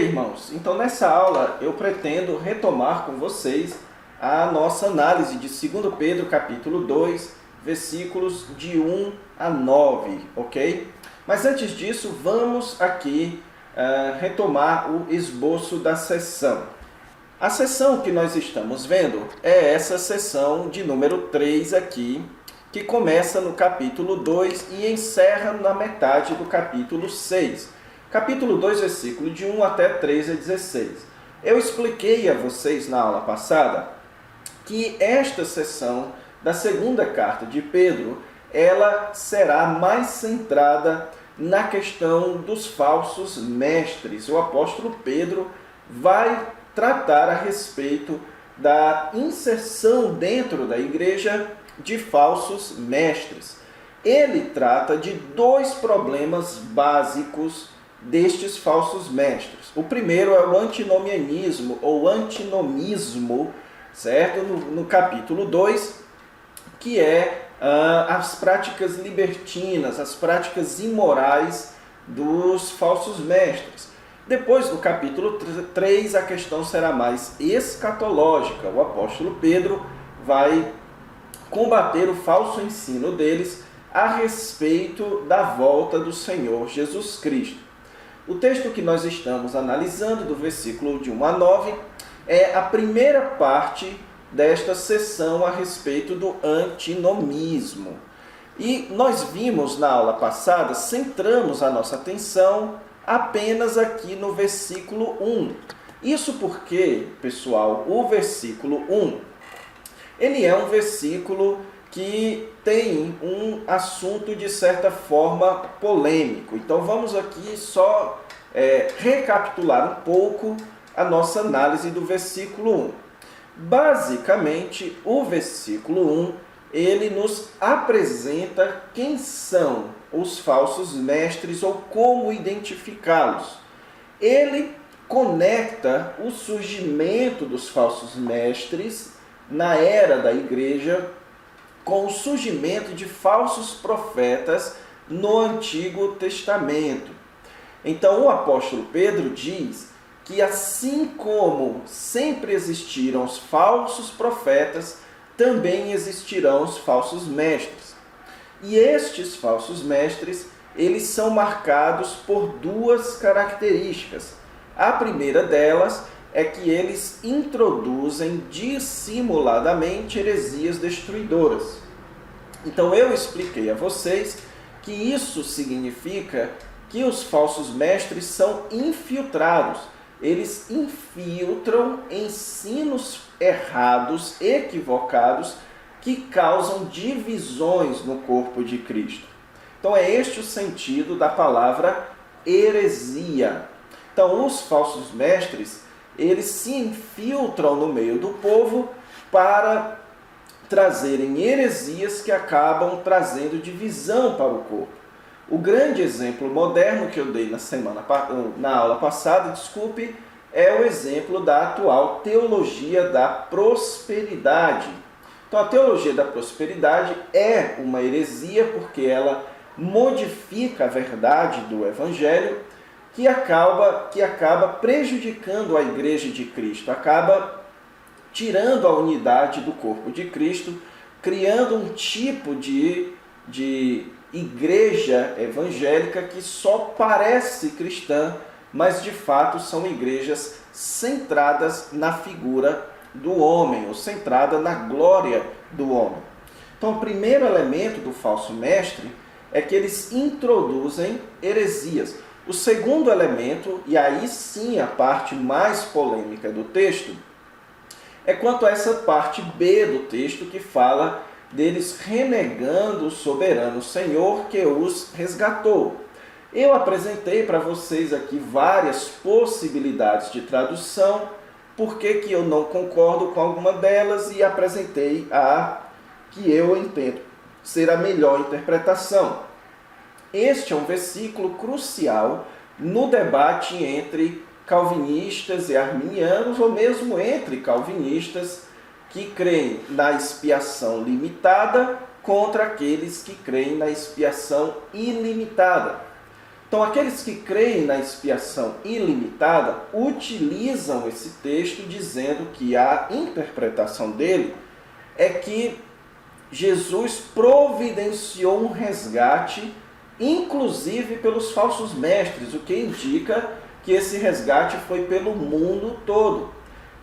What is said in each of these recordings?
irmãos? Então, nessa aula, eu pretendo retomar com vocês a nossa análise de 2 Pedro, capítulo 2, versículos de 1 a 9, ok? Mas antes disso, vamos aqui retomar o esboço da sessão. A sessão que nós estamos vendo é essa sessão de número 3 aqui, que começa no capítulo 2 e encerra na metade do capítulo 6. Capítulo 2, versículo de 1 até 13 a 16. Eu expliquei a vocês na aula passada que esta sessão da segunda carta de Pedro, ela será mais centrada na questão dos falsos mestres. O apóstolo Pedro vai tratar a respeito da inserção dentro da igreja de falsos mestres. Ele trata de dois problemas básicos destes falsos mestres. O primeiro é o antinomianismo ou antinomismo, certo? No capítulo 2, que é as práticas libertinas, as práticas imorais dos falsos mestres. Depois, no capítulo 3, a questão será mais escatológica. O apóstolo Pedro vai combater o falso ensino deles a respeito da volta do Senhor Jesus Cristo. O texto que nós estamos analisando, do versículo de 1 a 9, é a primeira parte desta sessão a respeito do antinomismo. E nós vimos na aula passada, centramos a nossa atenção apenas aqui no versículo 1. Isso porque, pessoal, o versículo 1, ele é um versículo que tem um assunto de certa forma polêmico. Então vamos aqui só recapitular um pouco a nossa análise do versículo 1. Basicamente, o versículo 1, ele nos apresenta quem são os falsos mestres ou como identificá-los. Ele conecta o surgimento dos falsos mestres na era da igreja com o surgimento de falsos profetas no Antigo Testamento. Então, o apóstolo Pedro diz que assim como sempre existiram os falsos profetas, também existirão os falsos mestres. E estes falsos mestres, eles são marcados por duas características. A primeira delas é que eles introduzem dissimuladamente heresias destruidoras. Então eu expliquei a vocês que isso significa que os falsos mestres são infiltrados. Eles infiltram ensinos errados, equivocados, que causam divisões no corpo de Cristo. Então é este o sentido da palavra heresia. Então os falsos mestres, eles se infiltram no meio do povo para trazerem heresias que acabam trazendo divisão para o corpo. O grande exemplo moderno que eu dei na aula passada, é o exemplo da atual teologia da prosperidade. Então, a teologia da prosperidade é uma heresia porque ela modifica a verdade do Evangelho que acaba prejudicando a igreja de Cristo, acaba tirando a unidade do corpo de Cristo, criando um tipo de igreja evangélica que só parece cristã, mas de fato são igrejas centradas na figura do homem, ou centrada na glória do homem. Então, o primeiro elemento do falso mestre é que eles introduzem heresias. O segundo elemento, e aí sim a parte mais polêmica do texto, é quanto a essa parte B do texto que fala deles renegando o soberano Senhor que os resgatou. Eu apresentei para vocês aqui várias possibilidades de tradução, porque que eu não concordo com alguma delas e apresentei a que eu entendo ser a melhor interpretação. Este é um versículo crucial no debate entre calvinistas e arminianos, ou mesmo entre calvinistas que creem na expiação limitada contra aqueles que creem na expiação ilimitada. Então, aqueles que creem na expiação ilimitada utilizam esse texto dizendo que a interpretação dele é que Jesus providenciou um resgate, inclusive pelos falsos mestres, o que indica que esse resgate foi pelo mundo todo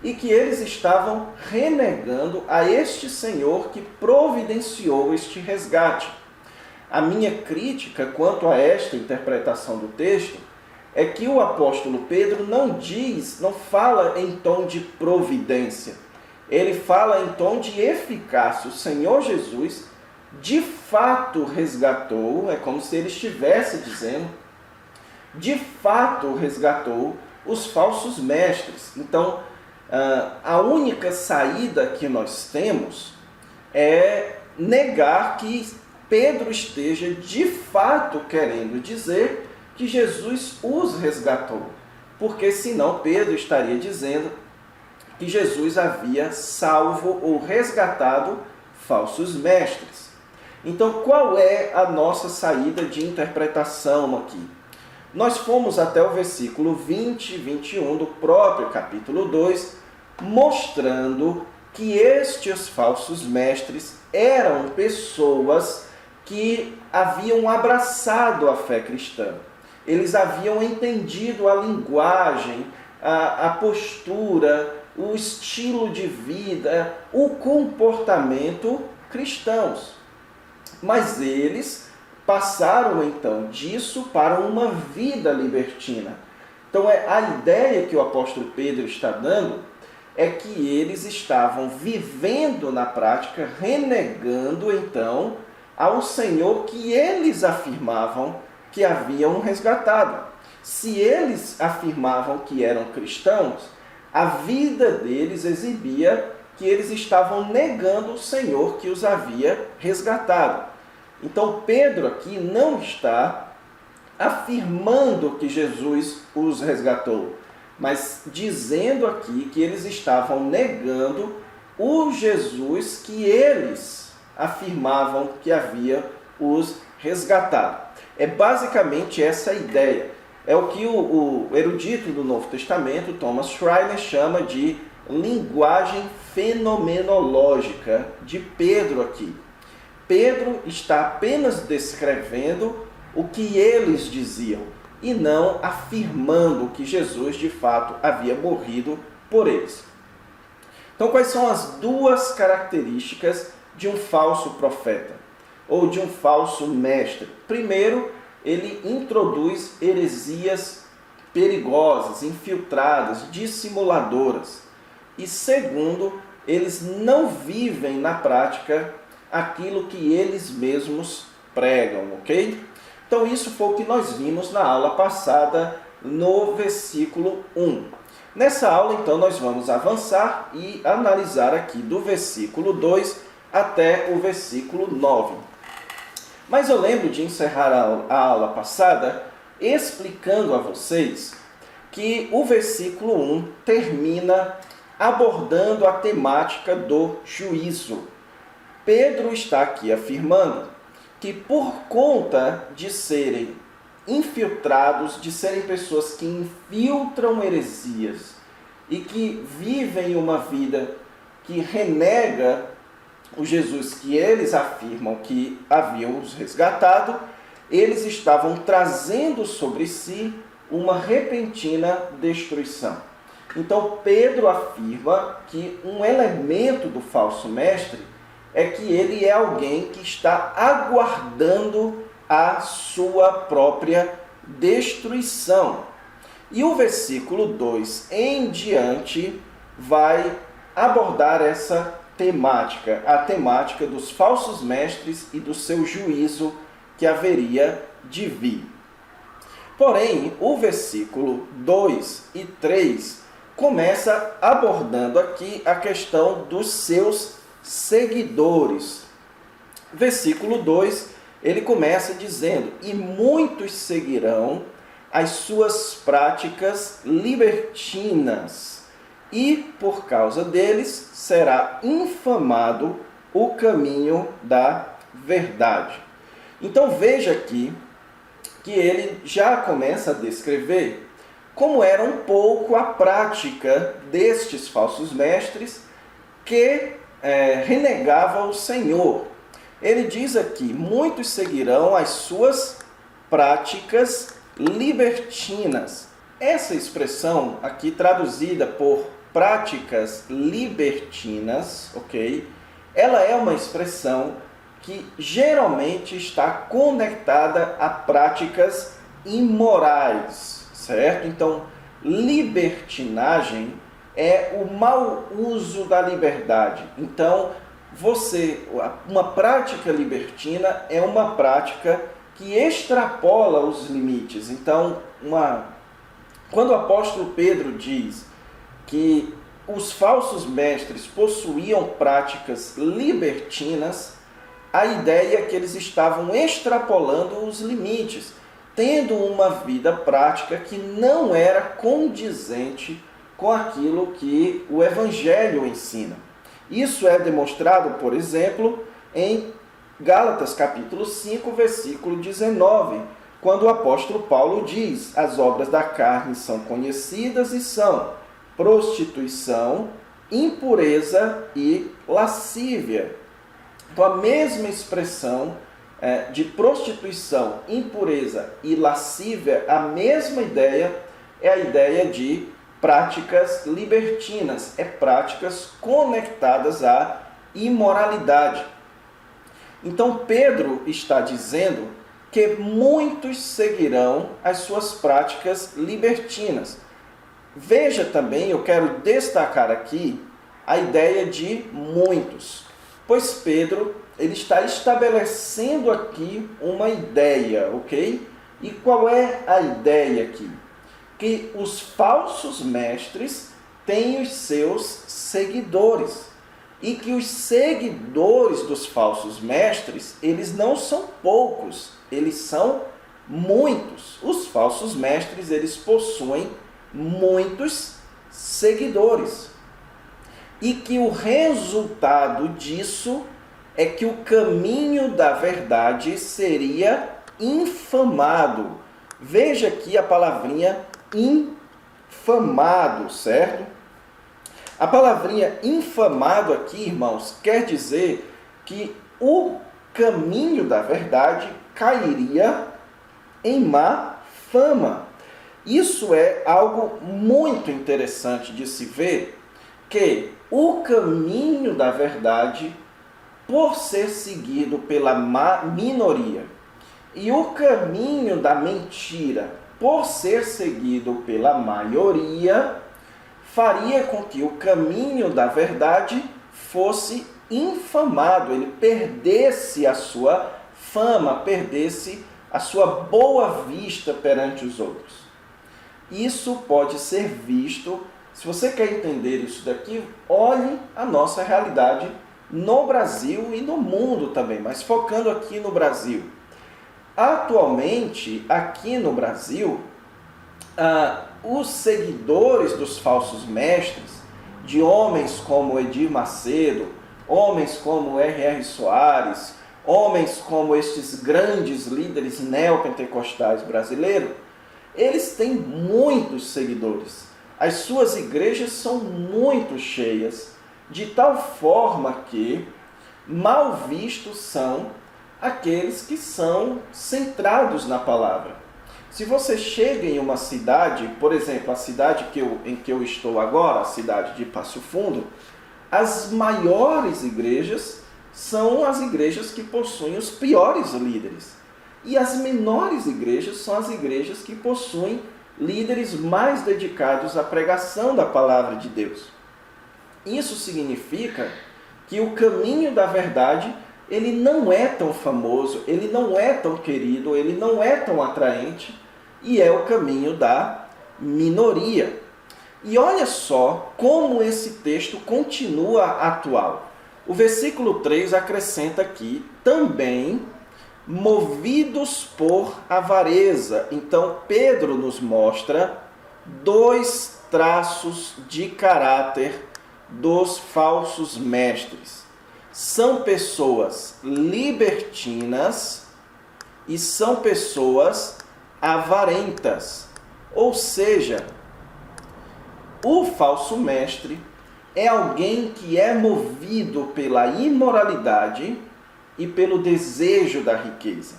e que eles estavam renegando a este Senhor que providenciou este resgate. A minha crítica quanto a esta interpretação do texto é que o apóstolo Pedro não fala em tom de providência. Ele fala em tom de eficácia. O Senhor Jesus, de fato, resgatou, é como se ele estivesse dizendo, de fato resgatou os falsos mestres. Então, a única saída que nós temos é negar que Pedro esteja de fato querendo dizer que Jesus os resgatou, porque senão Pedro estaria dizendo que Jesus havia salvo ou resgatado falsos mestres. Então, qual é a nossa saída de interpretação aqui? Nós fomos até o versículo 20 e 21 do próprio capítulo 2, mostrando que estes falsos mestres eram pessoas que haviam abraçado a fé cristã. Eles haviam entendido a linguagem, a postura, o estilo de vida, o comportamento cristãos. Mas eles passaram então disso para uma vida libertina. Então a ideia que o apóstolo Pedro está dando é que eles estavam vivendo na prática, renegando então ao Senhor que eles afirmavam que haviam resgatado. Se eles afirmavam que eram cristãos, a vida deles exibia que eles estavam negando o Senhor que os havia resgatado. Então Pedro aqui não está afirmando que Jesus os resgatou, mas dizendo aqui que eles estavam negando o Jesus que eles afirmavam que havia os resgatado. É basicamente essa a ideia. É o que o erudito do Novo Testamento, Thomas Schreiner, chama de linguagem fenomenológica de Pedro aqui. Pedro está apenas descrevendo o que eles diziam e não afirmando que Jesus de fato havia morrido por eles. Então, quais são as duas características de um falso profeta ou de um falso mestre? Primeiro, ele introduz heresias perigosas, infiltradas, dissimuladoras. E segundo, eles não vivem na prática aquilo que eles mesmos pregam, ok? Então isso foi o que nós vimos na aula passada no versículo 1. Nessa aula, então, nós vamos avançar e analisar aqui do versículo 2 até o versículo 9. Mas eu lembro de encerrar a aula passada explicando a vocês que o versículo 1 termina abordando a temática do juízo. Pedro está aqui afirmando que por conta de serem infiltrados, de serem pessoas que infiltram heresias e que vivem uma vida que renega o Jesus que eles afirmam que haviam os resgatado, eles estavam trazendo sobre si uma repentina destruição. Então Pedro afirma que um elemento do falso mestre é que ele é alguém que está aguardando a sua própria destruição. E o versículo 2 em diante vai abordar essa temática, a temática dos falsos mestres e do seu juízo que haveria de vir. Porém, o versículo 2 e 3 começa abordando aqui a questão dos seus seguidores. Versículo 2, ele começa dizendo: e muitos seguirão as suas práticas libertinas, e por causa deles será infamado o caminho da verdade. Então veja aqui que ele já começa a descrever como era um pouco a prática destes falsos mestres que renegavam o Senhor. Ele diz aqui: muitos seguirão as suas práticas libertinas. Essa expressão aqui traduzida por práticas libertinas, ok? Ela é uma expressão que geralmente está conectada a práticas imorais, certo? Então, libertinagem é o mau uso da liberdade. Então, uma prática libertina é uma prática que extrapola os limites. Então, quando o apóstolo Pedro diz que os falsos mestres possuíam práticas libertinas, a ideia é que eles estavam extrapolando os limites, tendo uma vida prática que não era condizente com aquilo que o Evangelho ensina. Isso é demonstrado, por exemplo, em Gálatas capítulo 5, versículo 19, quando o apóstolo Paulo diz: as obras da carne são conhecidas e são prostituição, impureza e lascívia. Então, a mesma expressão de prostituição, impureza e lascívia, a mesma ideia é a ideia de práticas libertinas, práticas conectadas à imoralidade. Então, Pedro está dizendo que muitos seguirão as suas práticas libertinas. Veja também, eu quero destacar aqui a ideia de muitos, pois Pedro ele está estabelecendo aqui uma ideia, ok? E qual é a ideia aqui? Que os falsos mestres têm os seus seguidores e que os seguidores dos falsos mestres, eles não são poucos, eles são muitos. Os falsos mestres, eles possuem muitos seguidores. E que o resultado disso é que o caminho da verdade seria infamado. Veja aqui a palavrinha infamado, certo? A palavrinha infamado aqui, irmãos, quer dizer que o caminho da verdade cairia em má fama. Isso é algo muito interessante de se ver, que o caminho da verdade, por ser seguido pela minoria, e o caminho da mentira, por ser seguido pela maioria, faria com que o caminho da verdade fosse infamado, ele perdesse a sua fama, perdesse a sua boa vista perante os outros. Isso pode ser visto, se você quer entender isso daqui, olhe a nossa realidade no Brasil e no mundo também, mas focando aqui no Brasil. Atualmente, aqui no Brasil, os seguidores dos falsos mestres, de homens como Edir Macedo, homens como R.R. Soares, homens como estes grandes líderes neopentecostais brasileiros, eles têm muitos seguidores. As suas igrejas são muito cheias, de tal forma que mal vistos são aqueles que são centrados na palavra. Se você chega em uma cidade, por exemplo, a cidade em que eu estou agora, a cidade de Passo Fundo, as maiores igrejas são as igrejas que possuem os piores líderes. E as menores igrejas são as igrejas que possuem líderes mais dedicados à pregação da palavra de Deus. Isso significa que o caminho da verdade, ele não é tão famoso, ele não é tão querido, ele não é tão atraente, e é o caminho da minoria. E olha só como esse texto continua atual. O versículo 3 acrescenta aqui, também movidos por avareza. Então, Pedro nos mostra dois traços de caráter dos falsos mestres. São pessoas libertinas e são pessoas avarentas. Ou seja, o falso mestre é alguém que é movido pela imoralidade e pelo desejo da riqueza.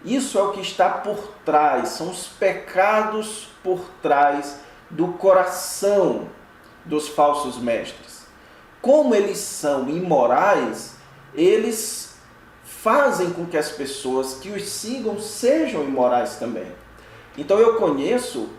Isso é o que está por trás, são os pecados por trás do coração dos falsos mestres. Como eles são imorais, eles fazem com que as pessoas que os sigam sejam imorais também. Então eu conheço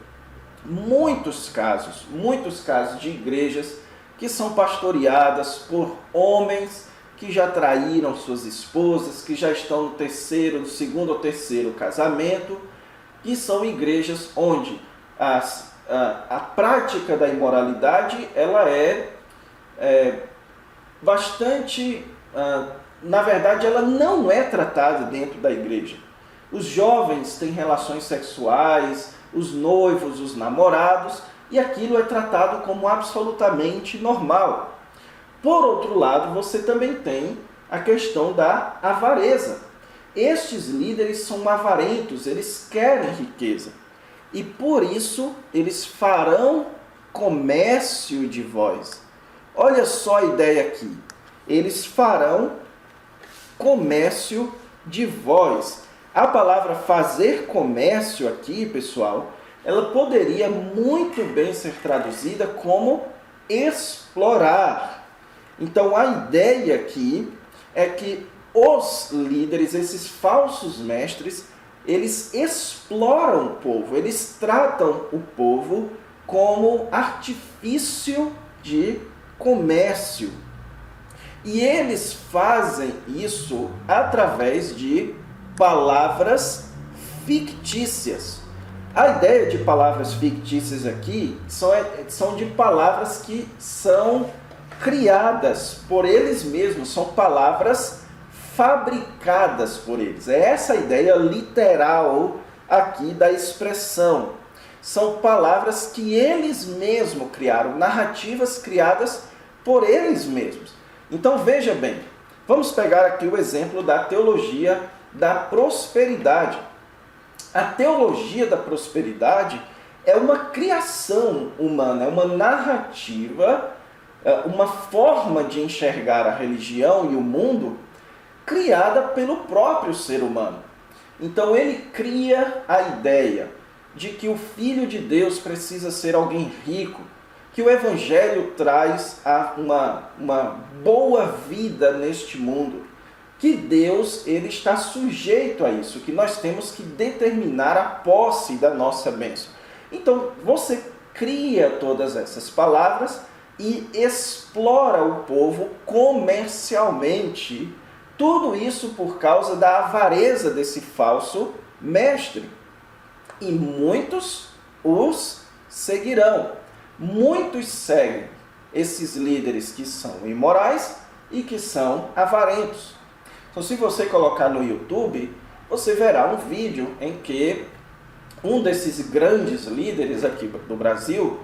muitos casos de igrejas que são pastoreadas por homens que já traíram suas esposas, que já estão no segundo ou terceiro casamento, e são igrejas onde a prática da imoralidade ela é bastante... na verdade, ela não é tratada dentro da igreja. Os jovens têm relações sexuais, os noivos, os namorados, e aquilo é tratado como absolutamente normal. Por outro lado, você também tem a questão da avareza. Estes líderes são avarentos, eles querem riqueza. E por isso, eles farão comércio de vós. Olha só a ideia aqui. Eles farão comércio de vós. A palavra fazer comércio aqui, pessoal, ela poderia muito bem ser traduzida como explorar. Então a ideia aqui é que os líderes, esses falsos mestres, eles exploram o povo, eles tratam o povo como artifício de comércio. E eles fazem isso através de palavras fictícias. A ideia de palavras fictícias aqui são de palavras que são criadas por eles mesmos, são palavras fabricadas por eles. É essa a ideia literal aqui da expressão. São palavras que eles mesmos criaram, narrativas criadas por eles mesmos. Então veja bem, vamos pegar aqui o exemplo da teologia da prosperidade. A teologia da prosperidade é uma criação humana, é uma narrativa, uma forma de enxergar a religião e o mundo criada pelo próprio ser humano. Então ele cria a ideia de que o Filho de Deus precisa ser alguém rico, que o Evangelho traz uma boa vida neste mundo, que Deus ele está sujeito a isso, que nós temos que determinar a posse da nossa bênção. Então você cria todas essas palavras e explora o povo comercialmente. Tudo isso por causa da avareza desse falso mestre. E muitos os seguirão. Muitos seguem esses líderes que são imorais e que são avarentos. Então, se você colocar no YouTube, você verá um vídeo em que um desses grandes líderes aqui do Brasil,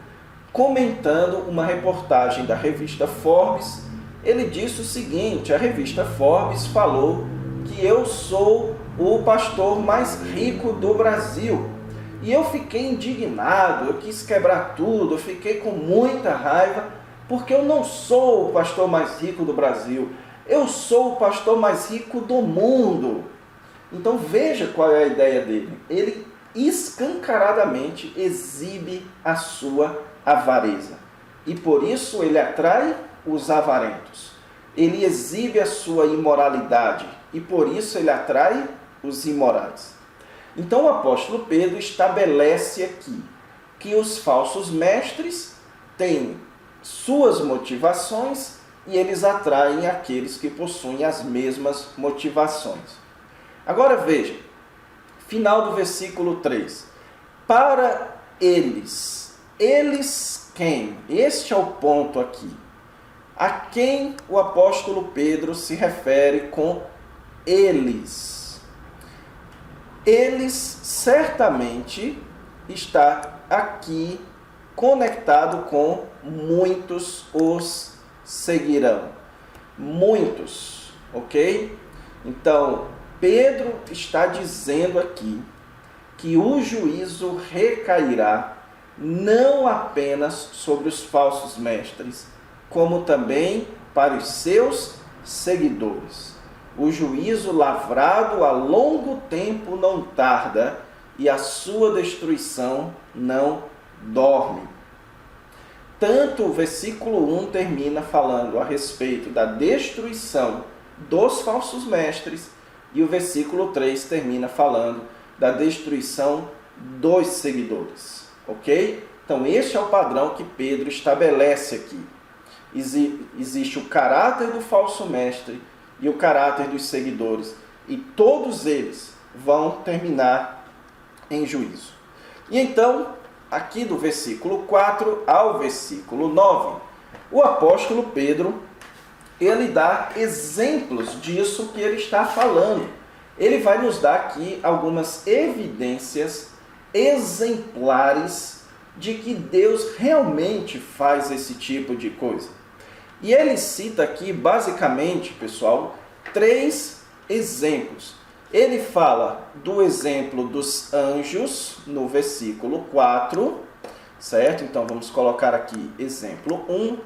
comentando uma reportagem da revista Forbes, ele disse o seguinte: a revista Forbes falou que eu sou o pastor mais rico do Brasil. E eu fiquei indignado, eu quis quebrar tudo, eu fiquei com muita raiva, porque eu não sou o pastor mais rico do Brasil, eu sou o pastor mais rico do mundo. Então veja qual é a ideia dele. Ele escancaradamente exibe a sua avareza. E por isso ele atrai os avarentos. Ele exibe a sua imoralidade. E por isso ele atrai os imorais. Então o apóstolo Pedro estabelece aqui que os falsos mestres têm suas motivações e eles atraem aqueles que possuem as mesmas motivações. Agora veja, final do versículo 3. Para eles quem? Este é o ponto aqui. A quem o apóstolo Pedro se refere com eles? Eles certamente está aqui conectado com muitos os seguirão. Muitos, ok? Então, Pedro está dizendo aqui que o juízo recairá não apenas sobre os falsos mestres, como também para os seus seguidores. O juízo lavrado a longo tempo não tarda, e a sua destruição não dorme. Tanto o versículo 1 termina falando a respeito da destruição dos falsos mestres, e o versículo 3 termina falando da destruição dos seguidores. Ok? Então, este é o padrão que Pedro estabelece aqui. Existe o caráter do falso mestre e o caráter dos seguidores, e todos eles vão terminar em juízo. E então, aqui do versículo 4 ao versículo 9, o apóstolo Pedro, ele dá exemplos disso que ele está falando. Ele vai nos dar aqui algumas evidências exemplares de que Deus realmente faz esse tipo de coisa. E ele cita aqui, basicamente, pessoal, 3 exemplos. Ele fala do exemplo dos anjos, no versículo 4, certo? Então, vamos colocar aqui exemplo 1.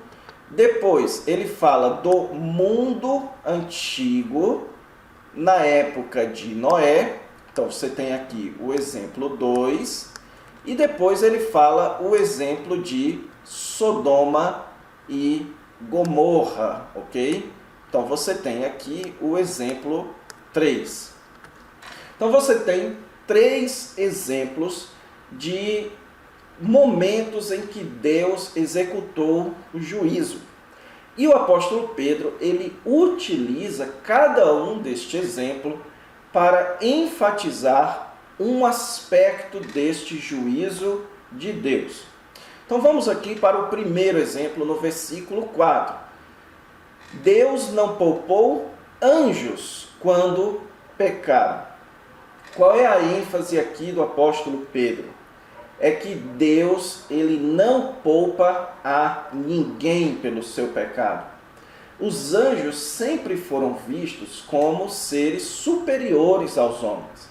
Depois, ele fala do mundo antigo, na época de Noé. Então, você tem aqui o exemplo 2. E depois ele fala o exemplo de Sodoma e Gomorra, ok? Então, você tem aqui o exemplo 3. Então, você tem 3 exemplos de momentos em que Deus executou o juízo. E o apóstolo Pedro, ele utiliza cada um deste exemplo para enfatizar um aspecto deste juízo de Deus. Então vamos aqui para o primeiro exemplo no versículo 4. Deus não poupou anjos quando pecaram. Qual é a ênfase aqui do apóstolo Pedro? É que Deus, ele não poupa a ninguém pelo seu pecado. Os anjos sempre foram vistos como seres superiores aos homens.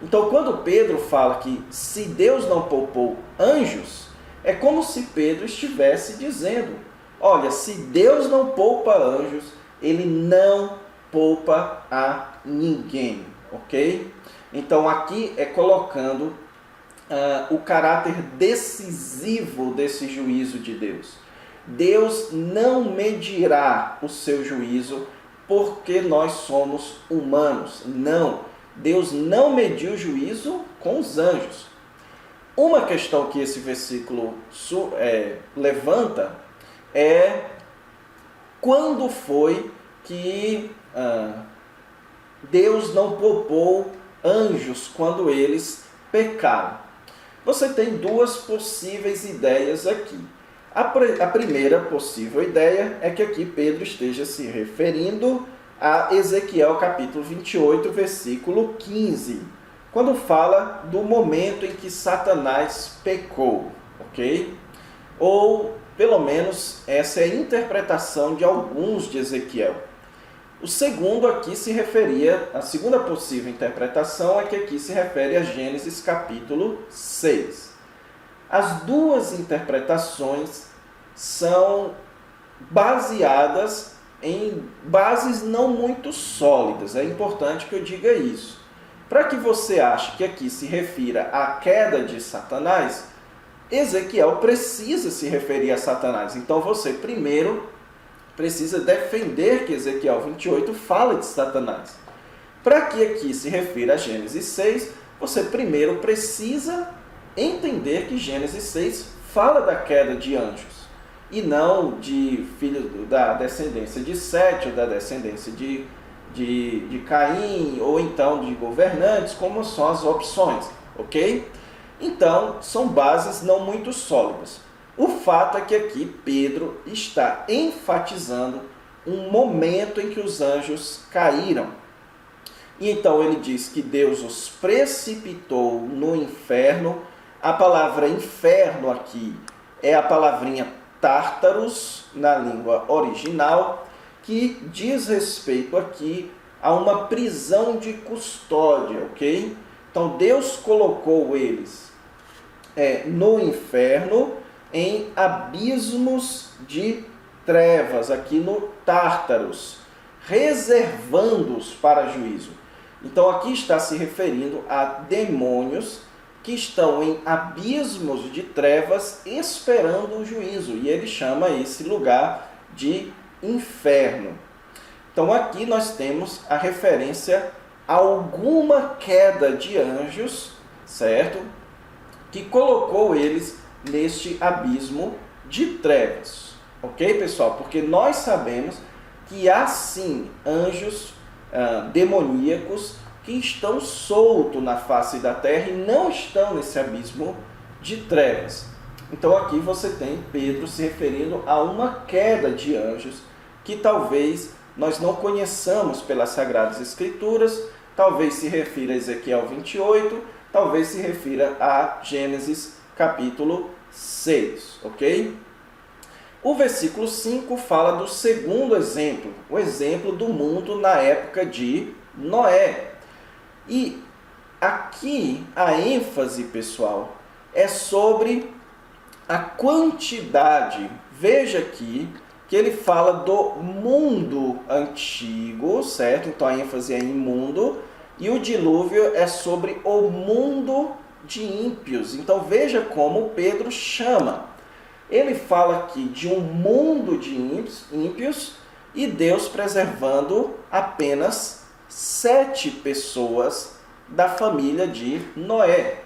Então, quando Pedro fala que se Deus não poupou anjos, é como se Pedro estivesse dizendo, olha, se Deus não poupa anjos, ele não poupa a ninguém, ok? Então, aqui é colocando o caráter decisivo desse juízo de Deus. Deus não medirá o seu juízo porque nós somos humanos. Não, Deus não mediu o juízo com os anjos. Uma questão que esse versículo levanta é quando foi que Deus não poupou anjos quando eles pecaram. Você tem 2 possíveis ideias aqui. A primeira possível ideia é que aqui Pedro esteja se referindo a Ezequiel capítulo 28, versículo 15, quando fala do momento em que Satanás pecou, ok? Ou, pelo menos, essa é a interpretação de alguns de Ezequiel. O segundo aqui a segunda possível interpretação é que aqui se refere a Gênesis capítulo 6. As 2 interpretações são baseadas em bases não muito sólidas. É importante que eu diga isso. Para que você ache que aqui se refira à queda de Satanás, Ezequiel precisa se referir a Satanás. Então você primeiro precisa defender que Ezequiel 28 fala de Satanás. Para que aqui se refira a Gênesis 6, você primeiro precisa entender que Gênesis 6 fala da queda de anjos, e não de filhos da descendência de Sete, ou da descendência de Caim, ou então de governantes, como são as opções, ok? Então, são bases não muito sólidas. O fato é que aqui Pedro está enfatizando um momento em que os anjos caíram. E então ele diz que Deus os precipitou no inferno. A palavra inferno aqui é a palavrinha Tártaros, na língua original, que diz respeito aqui a uma prisão de custódia, ok? Então Deus colocou eles no inferno, em abismos de trevas, aqui no Tártaros, reservando-os para juízo. Então aqui está se referindo a demônios que estão em abismos de trevas esperando o juízo. E ele chama esse lugar de inferno. Então aqui nós temos a referência a alguma queda de anjos, certo? Que colocou eles neste abismo de trevas. Ok, pessoal? Porque nós sabemos que há sim anjos demoníacos que estão soltos na face da terra e não estão nesse abismo de trevas. Então aqui você tem Pedro se referindo a uma queda de anjos que talvez nós não conheçamos pelas Sagradas Escrituras, talvez se refira a Ezequiel 28, talvez se refira a Gênesis capítulo 6, ok? O versículo 5 fala do segundo exemplo, o exemplo do mundo na época de Noé. E aqui a ênfase, pessoal, é sobre a quantidade. Veja aqui que ele fala do mundo antigo, certo? Então a ênfase é em mundo, e o dilúvio é sobre o mundo de ímpios. Então veja como Pedro chama. Ele fala aqui de um mundo de ímpios e Deus preservando apenas 7 pessoas da família de Noé.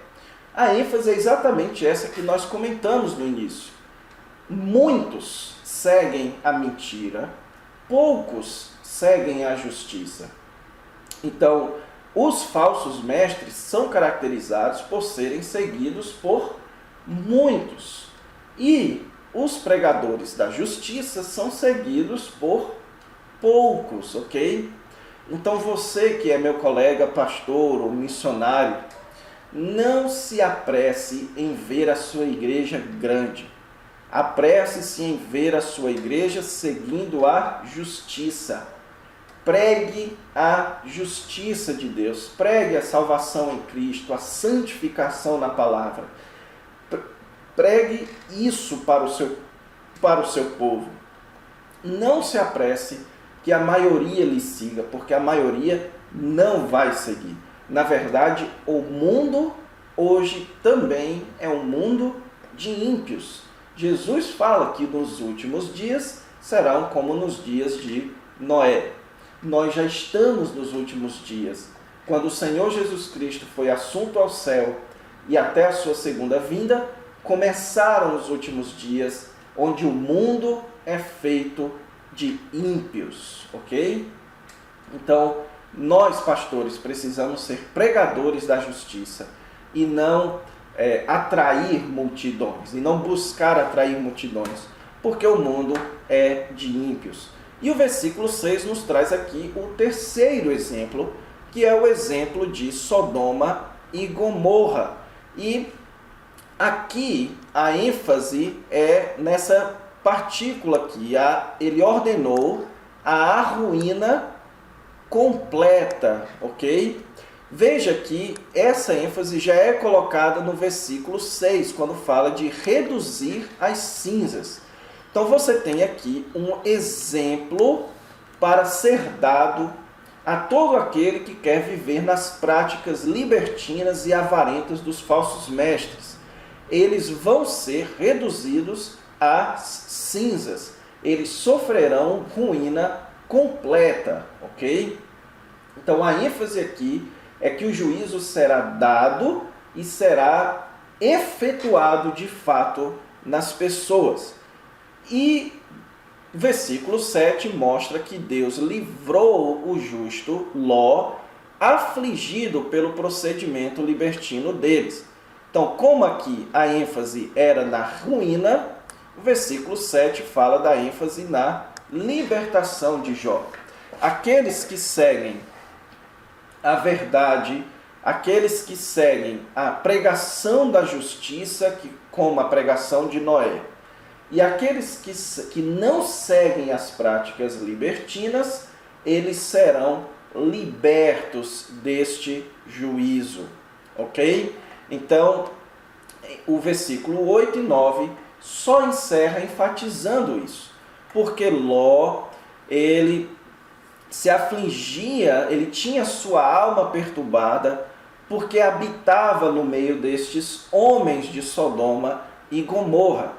A ênfase é exatamente essa que nós comentamos no início. Muitos seguem a mentira, poucos seguem a justiça. Então, os falsos mestres são caracterizados por serem seguidos por muitos. E os pregadores da justiça são seguidos por poucos, ok? Então você que é meu colega pastor ou missionário, não se apresse em ver a sua igreja grande. Apresse-se em ver a sua igreja seguindo a justiça. Pregue a justiça de Deus. Pregue a salvação em Cristo, a santificação na palavra. Pregue isso para o seu povo. Não se apresse que a maioria lhe siga, porque a maioria não vai seguir. Na verdade, o mundo hoje também é um mundo de ímpios. Jesus fala que nos últimos dias serão como nos dias de Noé. Nós já estamos nos últimos dias. Quando o Senhor Jesus Cristo foi assunto ao céu e até a sua segunda vinda, começaram os últimos dias, onde o mundo é feito de ímpios, ok? Então, nós, pastores, precisamos ser pregadores da justiça e não atrair multidões, e não buscar atrair multidões, porque o mundo é de ímpios. E o versículo 6 nos traz aqui o terceiro exemplo, que é o exemplo de Sodoma e Gomorra. E aqui a ênfase é nessa partícula aqui. Ele ordenou a ruína completa, ok? Veja que essa ênfase já é colocada no versículo 6, quando fala de reduzir as cinzas. Então você tem aqui um exemplo para ser dado a todo aquele que quer viver nas práticas libertinas e avarentas dos falsos mestres. Eles vão ser reduzidos às cinzas. Eles sofrerão ruína completa, ok? Então a ênfase aqui é que o juízo será dado e será efetuado de fato nas pessoas. E versículo 7 mostra que Deus livrou o justo Ló, afligido pelo procedimento libertino deles. Então, como aqui a ênfase era na ruína, o versículo 7 fala da ênfase na libertação de Jó. Aqueles que seguem a verdade, aqueles que seguem a pregação da justiça, como a pregação de Noé, e aqueles que não seguem as práticas libertinas, eles serão libertos deste juízo. ok? Então, o versículo 8 e 9 só encerra enfatizando isso, porque Ló, ele se afligia, ele tinha sua alma perturbada, porque habitava no meio destes homens de Sodoma e Gomorra.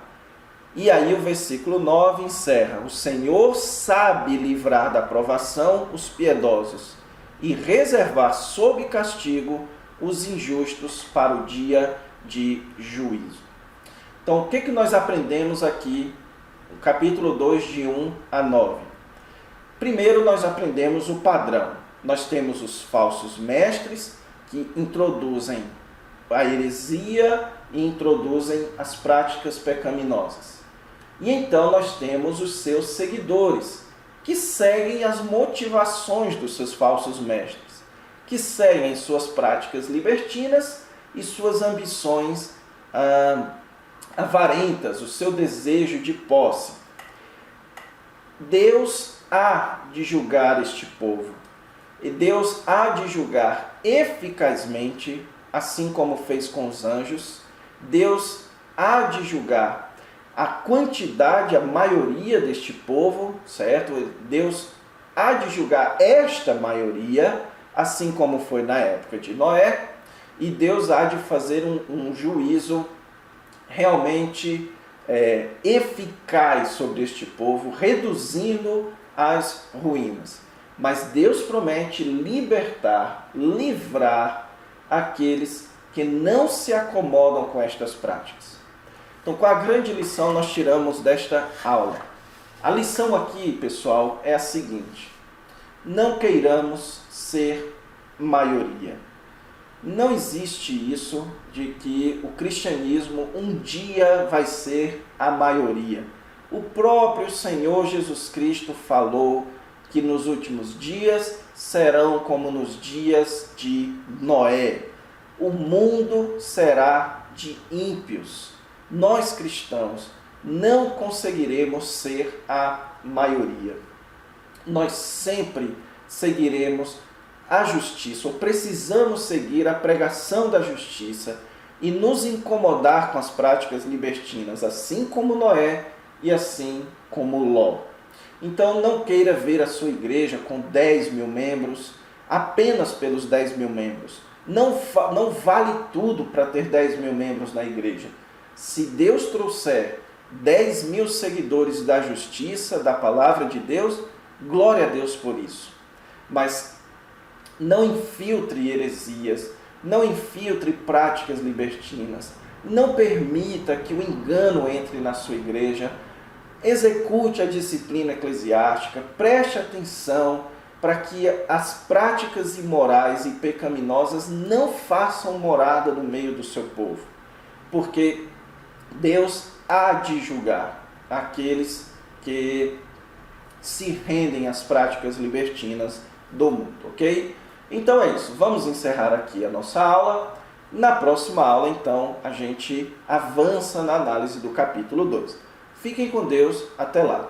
E aí o versículo 9 encerra: o Senhor sabe livrar da provação os piedosos e reservar sob castigo os injustos para o dia de juízo. Então, o que nós aprendemos aqui no capítulo 2, de 1 a 9? Primeiro, nós aprendemos o padrão. Nós temos os falsos mestres que introduzem a heresia e introduzem as práticas pecaminosas. E então nós temos os seus seguidores, que seguem as motivações dos seus falsos mestres, que seguem suas práticas libertinas e suas ambições avarentas, o seu desejo de posse. Deus há de julgar este povo, e Deus há de julgar eficazmente, assim como fez com os anjos. Deus há de julgar a quantidade, a maioria deste povo, certo? Deus há de julgar esta maioria, assim como foi na época de Noé, e Deus há de fazer um juízo realmente eficaz sobre este povo, reduzindo as ruínas. Mas Deus promete libertar, livrar aqueles que não se acomodam com estas práticas. Então, qual a grande lição nós tiramos desta aula? A lição aqui, pessoal, é a seguinte: não queiramos ser maioria. Não existe isso de que o cristianismo um dia vai ser a maioria. O próprio Senhor Jesus Cristo falou que nos últimos dias serão como nos dias de Noé. O mundo será de ímpios. Nós cristãos não conseguiremos ser a maioria. Nós sempre seguiremos a justiça, ou precisamos seguir a pregação da justiça e nos incomodar com as práticas libertinas, assim como Noé e assim como Ló. Então não queira ver a sua igreja com 10 mil membros apenas pelos 10 mil membros. Não vale tudo para ter 10 mil membros na igreja. Se Deus trouxer 10 mil seguidores da justiça, da palavra de Deus, glória a Deus por isso. Mas não infiltre heresias, não infiltre práticas libertinas, não permita que o engano entre na sua igreja. Execute a disciplina eclesiástica, preste atenção para que as práticas imorais e pecaminosas não façam morada no meio do seu povo, porque Deus há de julgar aqueles que se rendem às práticas libertinas do mundo, ok? Então é isso, vamos encerrar aqui a nossa aula. Na próxima aula, então, a gente avança na análise do capítulo 2. Fiquem com Deus, até lá.